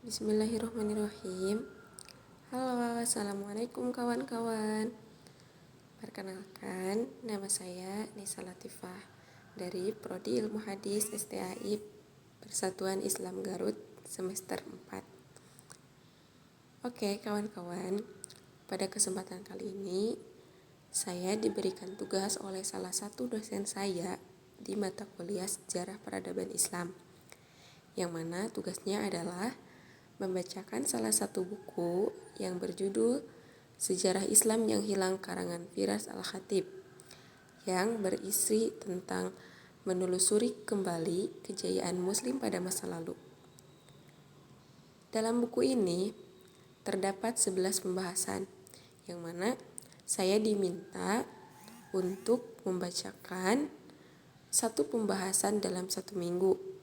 Bismillahirrahmanirrahim. Halo, assalamualaikum kawan-kawan. Perkenalkan, nama saya Nisa Latifah dari Prodi Ilmu Hadis STAI Persatuan Islam Garut semester 4. Oke kawan-kawan, pada kesempatan kali ini saya diberikan tugas oleh salah satu dosen saya di mata kuliah Sejarah Peradaban Islam, yang mana tugasnya adalah membacakan salah satu buku yang berjudul Sejarah Islam yang Hilang karangan Firas Al-Khatib, yang berisi tentang menelusuri kembali kejayaan Muslim pada masa lalu. Dalam buku ini terdapat 11 pembahasan, yang mana saya diminta untuk membacakan satu pembahasan dalam satu minggu.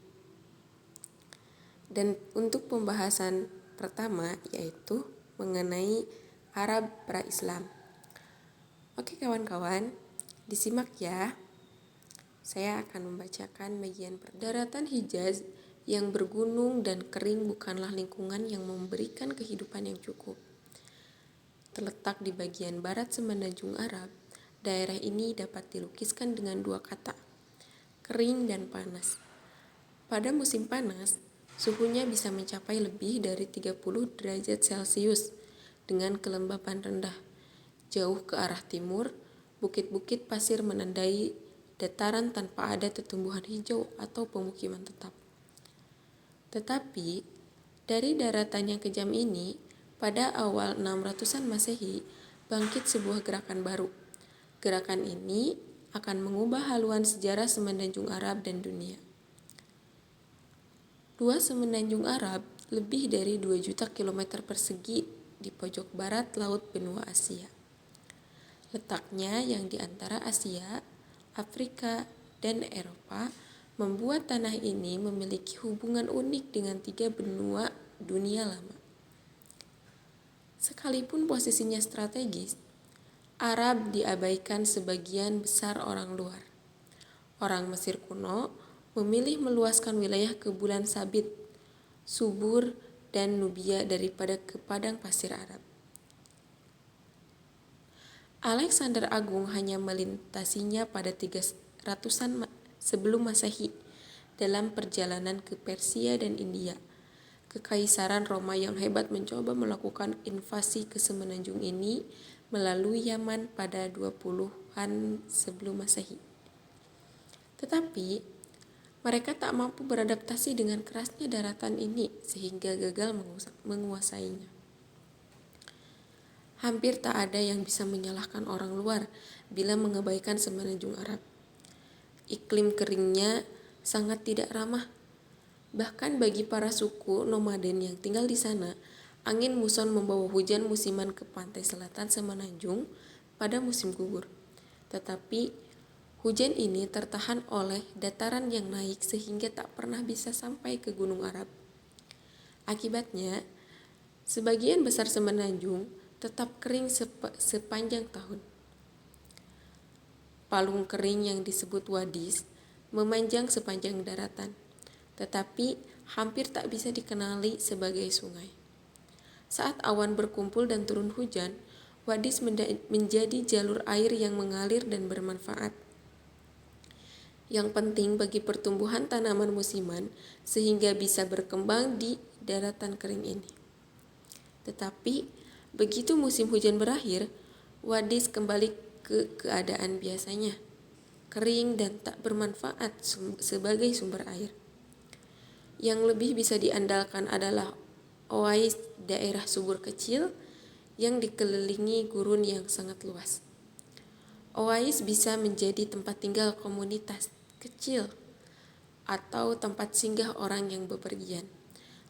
Dan untuk pembahasan pertama yaitu mengenai Arab pra-Islam. Oke kawan-kawan, disimak ya. Saya akan membacakan bagian daratan Hijaz yang bergunung dan kering bukanlah lingkungan yang memberikan kehidupan yang cukup. Terletak di bagian barat semenanjung Arab, daerah ini dapat dilukiskan dengan dua kata, kering dan panas. Pada musim panas, suhunya bisa mencapai lebih dari 30 derajat Celcius dengan kelembapan rendah. Jauh ke arah timur, bukit-bukit pasir menandai dataran tanpa ada tumbuhan hijau atau pemukiman tetap. Tetapi, dari daratan yang kejam ini, pada awal 600-an Masehi, bangkit sebuah gerakan baru. Gerakan ini akan mengubah haluan sejarah semenanjung Arab dan dunia. Luas semenanjung Arab lebih dari 2 juta kilometer persegi di pojok barat laut benua Asia. Letaknya yang di antara Asia, Afrika, dan Eropa membuat tanah ini memiliki hubungan unik dengan 3 benua dunia lama. Sekalipun posisinya strategis, Arab diabaikan sebagian besar orang luar. Orang Mesir kuno memilih meluaskan wilayah ke Bulan Sabit, Subur, dan Nubia daripada ke padang pasir Arab. Alexander Agung hanya melintasinya pada 300-an sebelum Masehi dalam perjalanan ke Persia dan India. Kekaisaran Roma yang hebat mencoba melakukan invasi ke semenanjung ini melalui Yaman pada 20-an sebelum Masehi. Tetapi mereka tak mampu beradaptasi dengan kerasnya daratan ini sehingga gagal menguasainya. Hampir tak ada yang bisa menyalahkan orang luar bila mengabaikan semenanjung Arab. Iklim keringnya sangat tidak ramah. Bahkan bagi para suku nomaden yang tinggal di sana, angin muson membawa hujan musiman ke pantai selatan semenanjung pada musim gugur. Tetapi hujan ini tertahan oleh dataran yang naik sehingga tak pernah bisa sampai ke Gunung Arab. Akibatnya, sebagian besar semenanjung tetap kering sepanjang tahun. Palung kering yang disebut wadis memanjang sepanjang daratan, tetapi hampir tak bisa dikenali sebagai sungai. Saat awan berkumpul dan turun hujan, wadis menjadi jalur air yang mengalir dan bermanfaat. Yang penting bagi pertumbuhan tanaman musiman sehingga bisa berkembang di daratan kering ini. Tetapi begitu musim hujan berakhir, wadis kembali ke keadaan biasanya, kering dan tak bermanfaat sebagai sumber air. Yang lebih bisa diandalkan adalah oais daerah subur kecil yang dikelilingi gurun yang sangat luas. Oais bisa menjadi tempat tinggal komunitas kecil atau tempat singgah orang yang bepergian.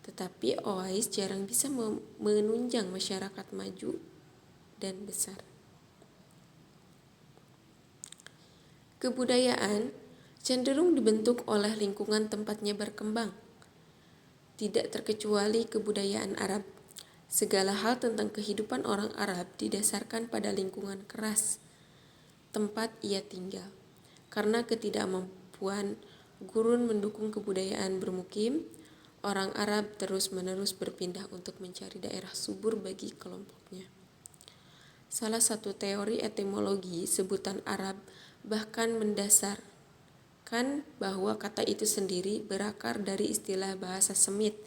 Tetapi oais jarang bisa menunjang masyarakat maju dan besar. Kebudayaan cenderung dibentuk oleh lingkungan tempatnya berkembang. Tidak terkecuali kebudayaan Arab. Segala hal tentang kehidupan orang Arab didasarkan pada lingkungan keras tempat ia tinggal. Karena ketidakmampuan gurun mendukung kebudayaan bermukim, orang Arab terus-menerus berpindah untuk mencari daerah subur bagi kelompoknya. Salah satu teori etimologi sebutan Arab bahkan mendasarkan bahwa kata itu sendiri berakar dari istilah bahasa Semit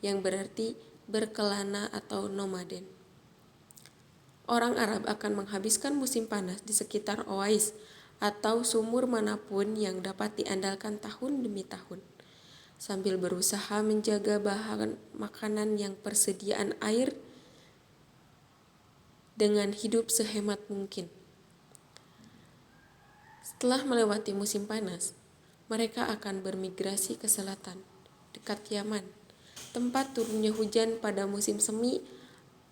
yang berarti berkelana atau nomaden. Orang Arab akan menghabiskan musim panas di sekitar oais atau sumur manapun yang dapat diandalkan tahun demi tahun, sambil berusaha menjaga bahan makanan yang persediaan air dengan hidup sehemat mungkin. Setelah melewati musim panas, mereka akan bermigrasi ke selatan, dekat Yaman, tempat turunnya hujan pada musim semi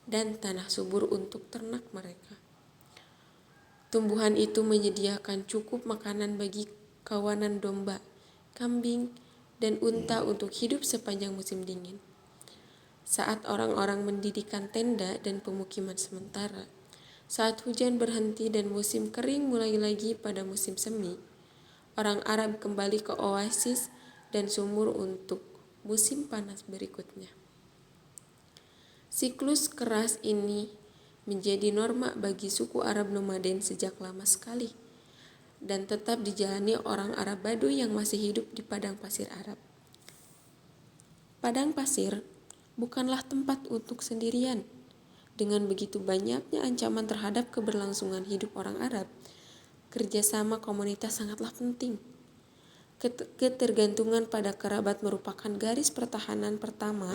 dan tanah subur untuk ternak mereka. Tumbuhan itu menyediakan cukup makanan bagi kawanan domba, kambing, dan unta untuk hidup sepanjang musim dingin. Saat orang-orang mendirikan tenda dan pemukiman sementara, saat hujan berhenti dan musim kering mulai lagi pada musim semi, orang Arab kembali ke oasis dan sumur untuk musim panas berikutnya. Siklus keras ini menjadi norma bagi suku Arab nomaden sejak lama sekali dan tetap dijalani orang Arab Baduy yang masih hidup di padang pasir Arab. Padang pasir bukanlah tempat untuk sendirian. Dengan begitu banyaknya ancaman terhadap keberlangsungan hidup orang Arab, kerjasama komunitas sangatlah penting. Ketergantungan pada kerabat merupakan garis pertahanan pertama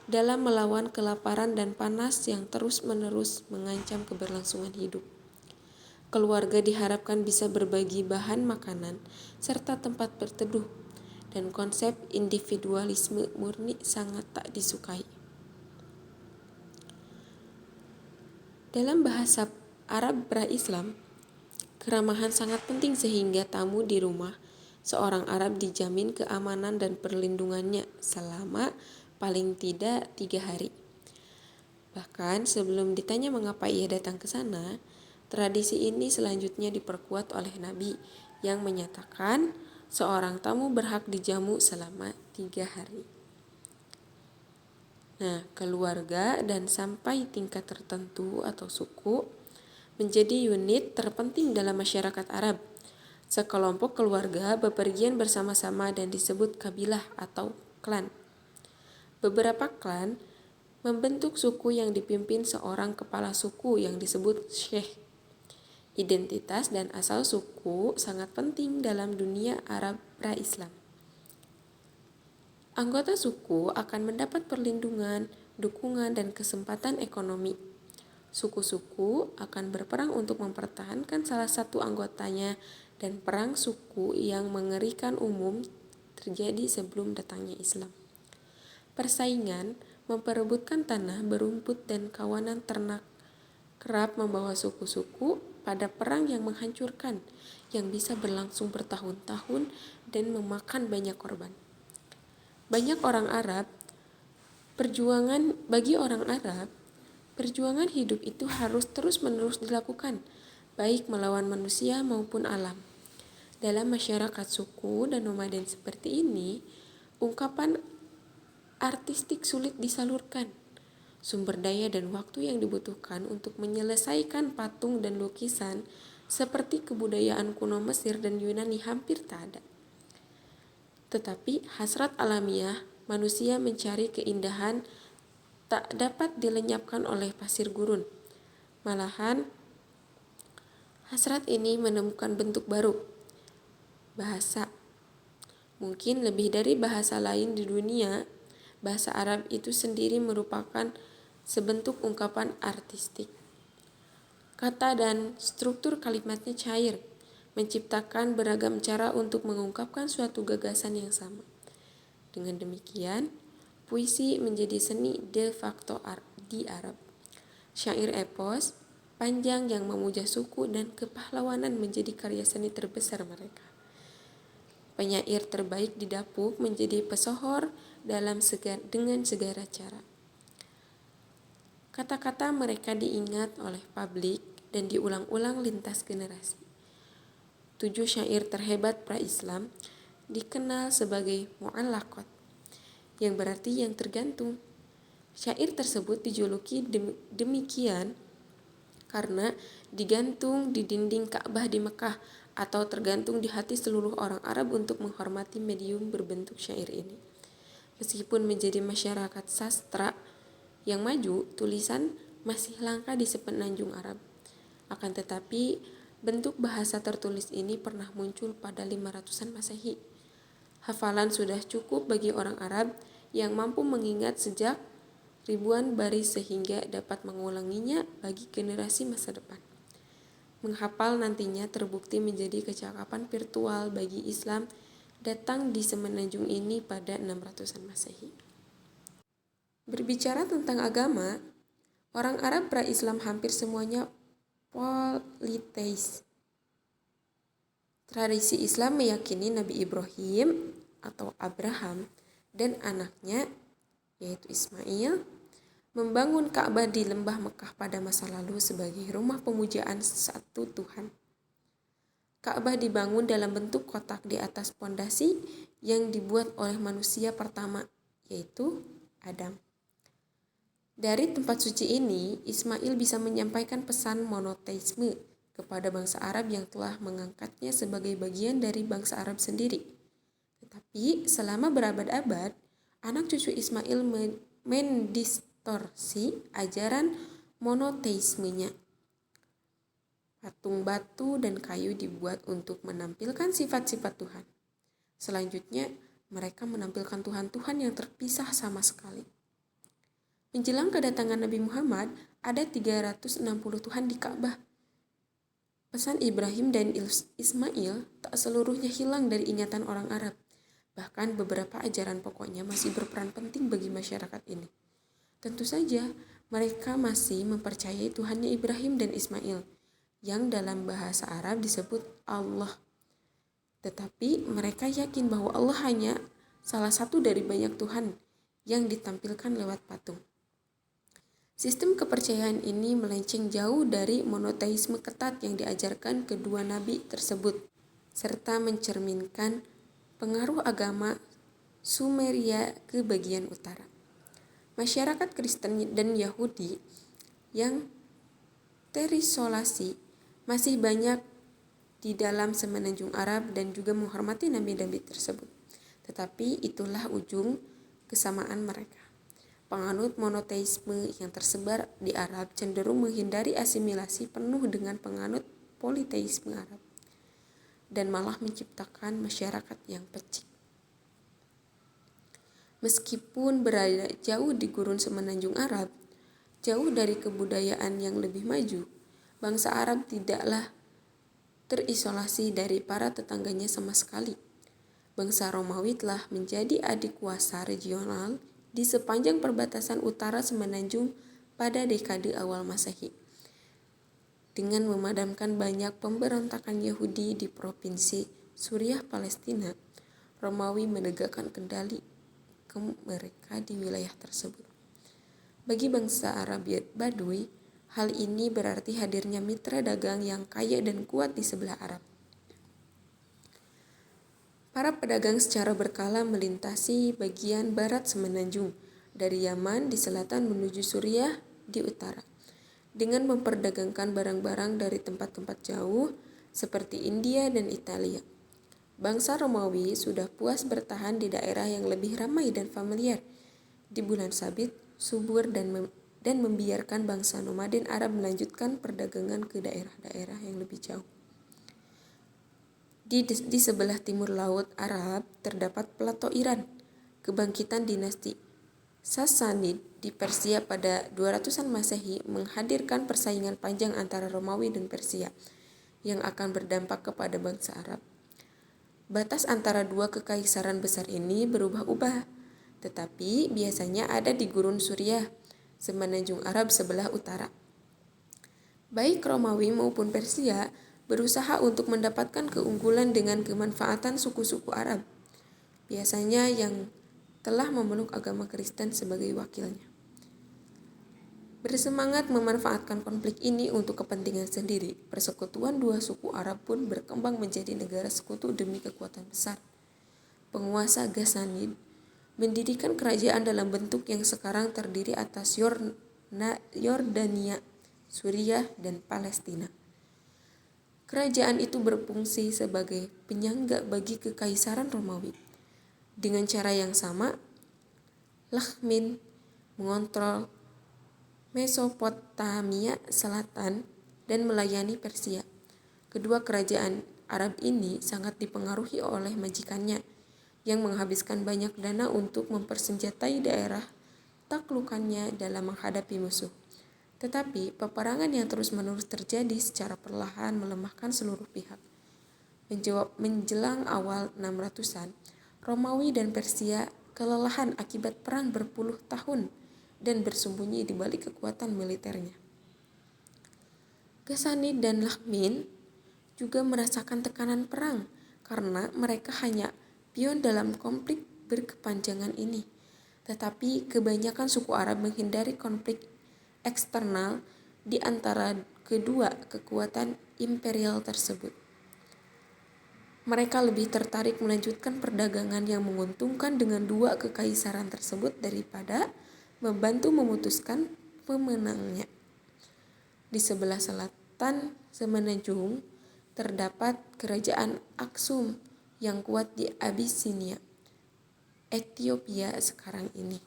dalam melawan kelaparan dan panas yang terus-menerus mengancam keberlangsungan hidup. Keluarga diharapkan bisa berbagi bahan makanan serta tempat berteduh, dan konsep individualisme murni sangat tak disukai. Dalam bahasa Arab pra-Islam, keramahan sangat penting sehingga tamu di rumah seorang Arab dijamin keamanan dan perlindungannya selama paling tidak 3 hari. Bahkan sebelum ditanya mengapa ia datang ke sana, tradisi ini selanjutnya diperkuat oleh Nabi yang menyatakan seorang tamu berhak dijamu selama 3 hari. Nah, keluarga dan sampai tingkat tertentu atau suku menjadi unit terpenting dalam masyarakat Arab. Sekelompok keluarga bepergian bersama-sama dan disebut kabilah atau klan. Beberapa klan membentuk suku yang dipimpin seorang kepala suku yang disebut syekh. Identitas dan asal suku sangat penting dalam dunia Arab pra-Islam. Anggota suku akan mendapat perlindungan, dukungan, dan kesempatan ekonomi. Suku-suku akan berperang untuk mempertahankan salah satu anggotanya, dan perang suku yang mengerikan umum terjadi sebelum datangnya Islam. Persaingan memperebutkan tanah, berumput, dan kawanan ternak kerap membawa suku-suku pada perang yang menghancurkan, yang bisa berlangsung bertahun-tahun dan memakan banyak korban. Bagi orang Arab, perjuangan hidup itu harus terus-menerus dilakukan, baik melawan manusia maupun alam. Dalam masyarakat suku dan nomaden seperti ini, ungkapan artistik sulit disalurkan. Sumber daya dan waktu yang dibutuhkan untuk menyelesaikan patung dan lukisan seperti kebudayaan kuno Mesir dan Yunani hampir tak ada. Tetapi hasrat alamiah manusia mencari keindahan tak dapat dilenyapkan oleh pasir gurun. Malahan, hasrat ini menemukan bentuk baru, bahasa. Mungkin lebih dari bahasa lain di dunia, bahasa Arab itu sendiri merupakan sebentuk ungkapan artistik. Kata dan struktur kalimatnya cair, menciptakan beragam cara untuk mengungkapkan suatu gagasan yang sama. Dengan demikian, puisi menjadi seni de facto di Arab. Syair epos panjang yang memuja suku dan kepahlawanan menjadi karya seni terbesar mereka. Penyair terbaik didapuk menjadi pesohor dengan segala cara. Kata-kata mereka diingat oleh publik dan diulang-ulang lintas generasi. 7 syair terhebat pra-Islam dikenal sebagai mu'allaqat, yang berarti yang tergantung. Syair tersebut dijuluki demikian karena digantung di dinding Ka'bah di Mekah atau tergantung di hati seluruh orang Arab untuk menghormati medium berbentuk syair ini. Meskipun menjadi masyarakat sastra yang maju, tulisan masih langka di sepenanjung Arab. Akan tetapi, bentuk bahasa tertulis ini pernah muncul pada 500-an Masehi. Hafalan sudah cukup bagi orang Arab yang mampu mengingat sejak ribuan baris sehingga dapat mengulanginya bagi generasi masa depan. Menghafal nantinya terbukti menjadi kecakapan virtual bagi Islam datang di semenanjung ini pada 600-an Masehi. Berbicara tentang agama, orang Arab pra-Islam hampir semuanya politeis. Tradisi Islam meyakini Nabi Ibrahim atau Abraham dan anaknya yaitu Ismail membangun Ka'bah di lembah Mekah pada masa lalu sebagai rumah pemujaan satu Tuhan. Ka'bah dibangun dalam bentuk kotak di atas pondasi yang dibuat oleh manusia pertama, yaitu Adam. Dari tempat suci ini, Ismail bisa menyampaikan pesan monoteisme kepada bangsa Arab yang telah mengangkatnya sebagai bagian dari bangsa Arab sendiri. Tetapi selama berabad-abad, anak cucu Ismail mendistorsi ajaran monoteismenya. Patung batu dan kayu dibuat untuk menampilkan sifat-sifat Tuhan. Selanjutnya, mereka menampilkan Tuhan-Tuhan yang terpisah sama sekali. Menjelang kedatangan Nabi Muhammad, ada 360 Tuhan di Ka'bah. Pesan Ibrahim dan Ismail tak seluruhnya hilang dari ingatan orang Arab. Bahkan beberapa ajaran pokoknya masih berperan penting bagi masyarakat ini. Tentu saja, mereka masih mempercayai Tuhannya Ibrahim dan Ismail, yang dalam bahasa Arab disebut Allah. Tetapi mereka yakin bahwa Allah hanya salah satu dari banyak Tuhan yang ditampilkan lewat patung. Sistem kepercayaan ini melenceng jauh dari monoteisme ketat yang diajarkan kedua nabi tersebut, serta mencerminkan pengaruh agama Sumeria ke bagian utara. Masyarakat Kristen dan Yahudi yang terisolasi masih banyak di dalam semenanjung Arab dan juga menghormati nabi-nabi tersebut. Tetapi itulah ujung kesamaan mereka. Penganut monoteisme yang tersebar di Arab cenderung menghindari asimilasi penuh dengan penganut politeisme Arab dan malah menciptakan masyarakat yang pecik. Meskipun berada jauh di gurun semenanjung Arab, jauh dari kebudayaan yang lebih maju, bangsa Arab tidaklah terisolasi dari para tetangganya sama sekali. Bangsa Romawi telah menjadi adik kuasa regional di sepanjang perbatasan utara semenanjung pada dekade awal Masehi. Dengan memadamkan banyak pemberontakan Yahudi di provinsi Suriah Palestina, Romawi menegakkan kendali ke mereka di wilayah tersebut. Bagi bangsa Arab Badui, hal ini berarti hadirnya mitra dagang yang kaya dan kuat di sebelah Arab. Para pedagang secara berkala melintasi bagian barat semenanjung, dari Yaman di selatan menuju Suriah di utara, dengan memperdagangkan barang-barang dari tempat-tempat jauh seperti India dan Italia. Bangsa Romawi sudah puas bertahan di daerah yang lebih ramai dan familiar di bulan sabit, subur dan membiarkan bangsa nomaden Arab melanjutkan perdagangan ke daerah-daerah yang lebih jauh. Di sebelah timur laut Arab terdapat plato Iran, kebangkitan dinasti Sassanid di Persia pada 200-an Masehi menghadirkan persaingan panjang antara Romawi dan Persia yang akan berdampak kepada bangsa Arab. Batas antara dua kekaisaran besar ini berubah-ubah, tetapi biasanya ada di gurun Suriah, semenanjung Arab sebelah utara. Baik Romawi maupun Persia berusaha untuk mendapatkan keunggulan dengan kemanfaatan suku-suku Arab, biasanya yang telah memeluk agama Kristen sebagai wakilnya. Bersemangat memanfaatkan konflik ini untuk kepentingan sendiri, persekutuan dua suku Arab pun berkembang menjadi negara sekutu demi kekuatan besar. Penguasa Ghassanid mendirikan kerajaan dalam bentuk yang sekarang terdiri atas Yordania, Suriah, dan Palestina. Kerajaan itu berfungsi sebagai penyangga bagi Kekaisaran Romawi. Dengan cara yang sama, Lakhmin mengontrol Mesopotamia Selatan dan melayani Persia. Kedua kerajaan Arab ini sangat dipengaruhi oleh majikannya yang menghabiskan banyak dana untuk mempersenjatai daerah taklukannya dalam menghadapi musuh. Tetapi peperangan yang terus-menerus terjadi secara perlahan melemahkan seluruh pihak. Menjelang awal 600-an, Romawi dan Persia kelelahan akibat perang berpuluh tahun dan bersembunyi di balik kekuatan militernya. Ghassani dan Lakhmin juga merasakan tekanan perang karena mereka hanya pion dalam konflik berkepanjangan ini. Tetapi kebanyakan suku Arab menghindari konflik eksternal di antara kedua kekuatan imperial tersebut. Mereka lebih tertarik melanjutkan perdagangan yang menguntungkan dengan dua kekaisaran tersebut daripada membantu memutuskan pemenangnya. Di sebelah selatan Semenanjung terdapat kerajaan Aksum yang kuat di Abyssinia, Ethiopia sekarang ini.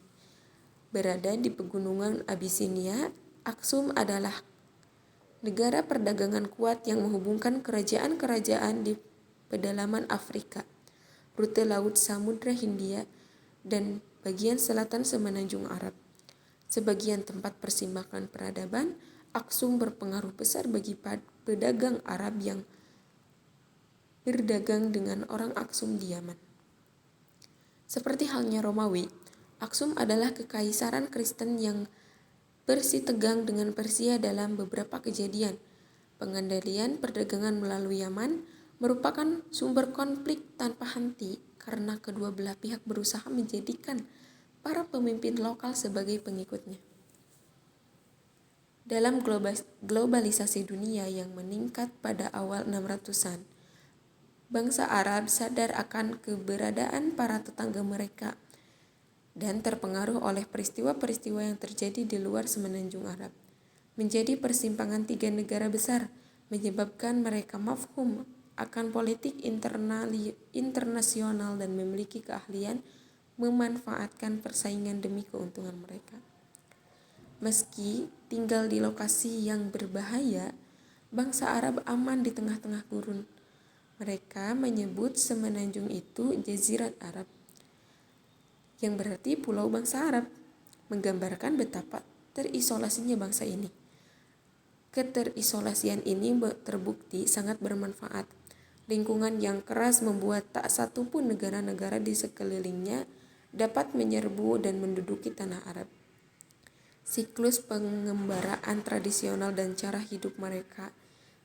Berada di pegunungan Abyssinia, Aksum adalah negara perdagangan kuat yang menghubungkan kerajaan-kerajaan di pedalaman Afrika, rute laut Samudra Hindia, dan bagian selatan Semenanjung Arab. Sebagian tempat persimpangan peradaban, Aksum berpengaruh besar bagi pedagang Arab yang berdagang dengan orang Aksum di Yaman. Seperti halnya Romawi, Aksum adalah kekaisaran Kristen yang bersitegang dengan Persia dalam beberapa kejadian. Pengendalian perdagangan melalui Yaman merupakan sumber konflik tanpa henti karena kedua belah pihak berusaha menjadikan para pemimpin lokal sebagai pengikutnya. Dalam globalisasi dunia yang meningkat pada awal 600-an, bangsa Arab sadar akan keberadaan para tetangga mereka dan terpengaruh oleh peristiwa-peristiwa yang terjadi di luar Semenanjung Arab. Menjadi persimpangan tiga negara besar menyebabkan mereka mafhum akan politik internasional dan memiliki keahlian memanfaatkan persaingan demi keuntungan mereka. Meski tinggal di lokasi yang berbahaya, bangsa Arab aman di tengah-tengah gurun. Mereka menyebut Semenanjung itu Jazirat Arab, yang berarti pulau bangsa Arab, menggambarkan betapa terisolasinya bangsa ini. Keterisolasian ini terbukti sangat bermanfaat. Lingkungan yang keras membuat tak satu pun negara-negara di sekelilingnya dapat menyerbu dan menduduki tanah Arab. Siklus pengembaraan tradisional dan cara hidup mereka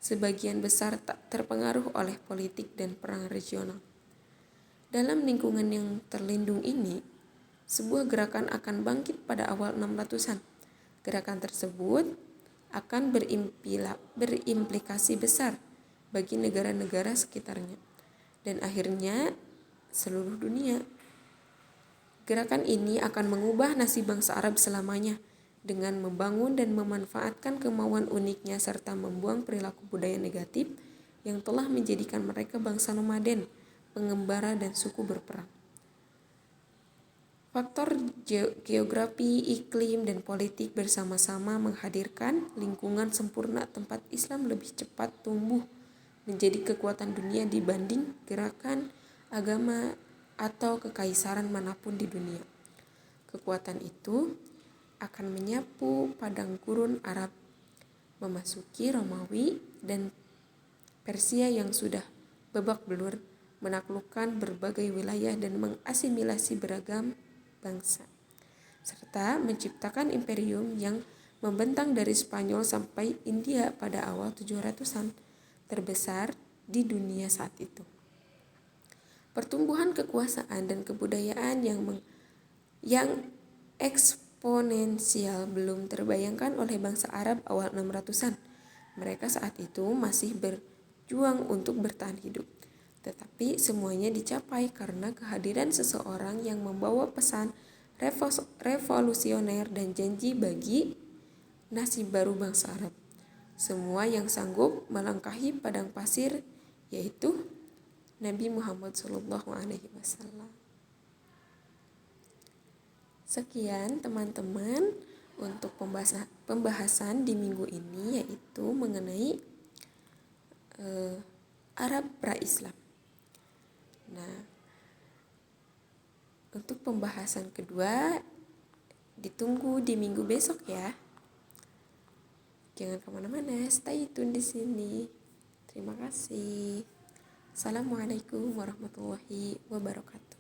sebagian besar tak terpengaruh oleh politik dan perang regional. Dalam lingkungan yang terlindung ini, sebuah gerakan akan bangkit pada awal 600-an. Gerakan tersebut akan berimplikasi besar bagi negara-negara sekitarnya dan akhirnya seluruh dunia. Gerakan ini akan mengubah nasib bangsa Arab selamanya dengan membangun dan memanfaatkan kemauan uniknya serta membuang perilaku budaya negatif yang telah menjadikan mereka bangsa nomaden, pengembara, dan suku berperang. Faktor geografi, iklim, dan politik bersama-sama menghadirkan lingkungan sempurna tempat Islam lebih cepat tumbuh menjadi kekuatan dunia dibanding gerakan agama atau kekaisaran manapun di dunia. Kekuatan itu akan menyapu padang gurun Arab, memasuki Romawi dan Persia yang sudah babak belur, menaklukkan berbagai wilayah dan mengasimilasi beragam bangsa, serta menciptakan imperium yang membentang dari Spanyol sampai India pada awal 700-an, terbesar di dunia saat itu. Pertumbuhan kekuasaan dan kebudayaan yang eksponensial belum terbayangkan oleh bangsa Arab awal 600-an. Mereka saat itu masih berjuang untuk bertahan hidup. Tetapi semuanya dicapai karena kehadiran seseorang yang membawa pesan revolusioner dan janji bagi nasib baru bangsa Arab. Semua yang sanggup melangkahi padang pasir, yaitu Nabi Muhammad SAW. Sekian teman-teman untuk pembahasan di minggu ini, yaitu mengenai Arab pra-Islam. Nah, untuk pembahasan kedua ditunggu di minggu besok ya. Jangan kemana-mana, stay tune di sini. Terima kasih. Assalamualaikum warahmatullahi wabarakatuh.